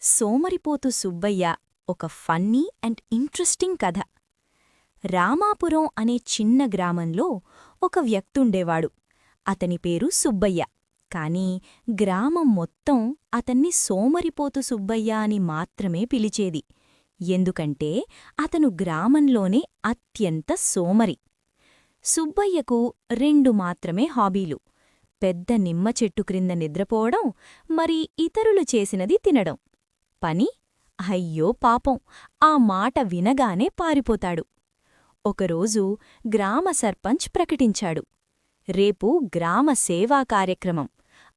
సోమరిపోతు సుబ్బయ్య ఒక funny and interesting కథ. రామాపురం అనే చిన్న గ్రామంలో ఒక వ్యక్తుండేవాడు. అతని పేరు సుబ్బయ్య. కాని గ్రామం మొత్తం అతన్ని సోమరిపోతు సుబ్బయ్య అని మాత్రమే పిలిచేది. ఎందుకంటే అతను గ్రామంలోనే అత్యంత సోమరి. సుబ్బయ్యకు రెండు మాత్రమే హాబీలు: పెద్ద నిమ్మ చెట్టు క్రింద నిద్రపోవడం, మరి ఇతరులు చేసినది తినడం. పని? అయ్యో పాపం, ఆ మాట వినగానే పారిపోతాడు. ఒకరోజు గ్రామ సర్పంచ్ ప్రకటించాడు, రేపు గ్రామ సేవా కార్యక్రమం,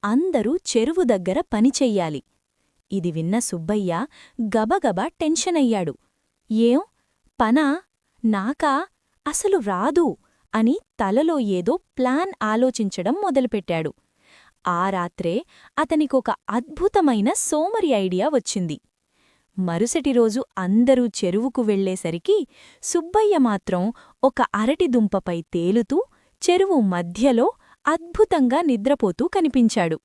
అందరూ చెరువు దగ్గర పనిచెయ్యాలి. ఇది విన్న సుబ్బయ్య గబగబా టెన్షనయ్యాడు. ఏం పనా? నాకా? అసలు రాదు అని తలలో ఏదో ప్లాన్ ఆలోచించడం మొదలుపెట్టాడు. ఆ రాత్రే అతనికొక అద్భుతమైన సోమరి ఐడియా వచ్చింది. మరుసటిరోజు అందరూ చెరువుకు వెళ్లేసరికి సుబ్బయ్య మాత్రం ఒక అరటిదుంపపై తేలుతూ చెరువు మధ్యలో అద్భుతంగా నిద్రపోతూ కనిపించాడు.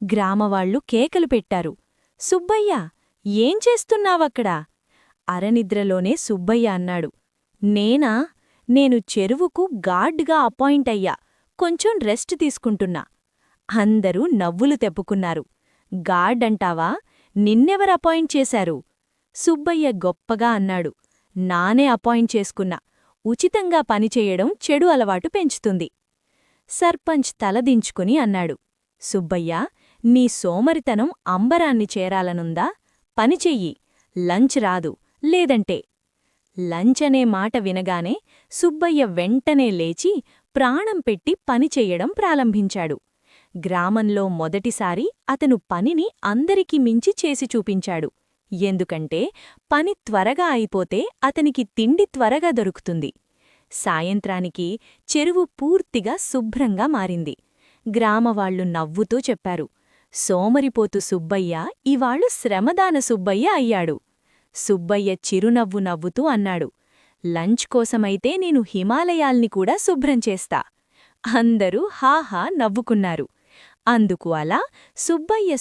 గ్రామవాళ్లు కేకలు పెట్టారు, సుబ్బయ్యా, ఏం చేస్తున్నావక్కడా? అరనిద్రలోనే సుబ్బయ్య అన్నాడు, నేనా? నేను చెరువుకు గార్డ్గా అపాయింట్ అయ్యా, కొంచెం రెస్ట్ తీసుకుంటున్నా. అందరూ నవ్వులు తెప్పుకున్నారు. గార్డ్ అంటావా? నిన్నెవరు అపాయింట్ చేశారు? సుబ్బయ్య గొప్పగా అన్నాడు, నానే అపాయింట్ చేసుకున్నా. ఉచితంగా పనిచేయడం చెడు అలవాటు పెంచుతుంది. సర్పంచ్ తలదించుకుని అన్నాడు, సుబ్బయ్యా, నీ సోమరితనం అంబరాన్ని చేరాలనుందా? పనిచెయ్యి, లంచ్ రాదు లేదంటే. లంచ్ అనే మాట వినగానే సుబ్బయ్య వెంటనే లేచి ప్రాణం పెట్టి పనిచెయ్యడం ప్రారంభించాడు. గ్రామంలో మొదటిసారి అతను పనిని అందరికీ మించి చేసి చూపించాడు. ఎందుకంటే పని త్వరగా అయిపోతే అతనికి తిండి త్వరగా దొరుకుతుంది. సాయంత్రానికి చెరువు పూర్తిగా శుభ్రంగా మారింది. గ్రామవాళ్లు నవ్వుతూ చెప్పారు, సోమరిపోతు సుబ్బయ్య ఇవాళు శ్రమదాన సుబ్బయ్య అయ్యాడు. సుబ్బయ్య చిరునవ్వు నవ్వుతూ అన్నాడు, లంచ్ కోసమైతే నేను హిమాలయాల్ని కూడా శుభ్రం చేస్తా. అందరూ హాహా నవ్వుకున్నారు. అందుకు అలా సుబ్బయ్య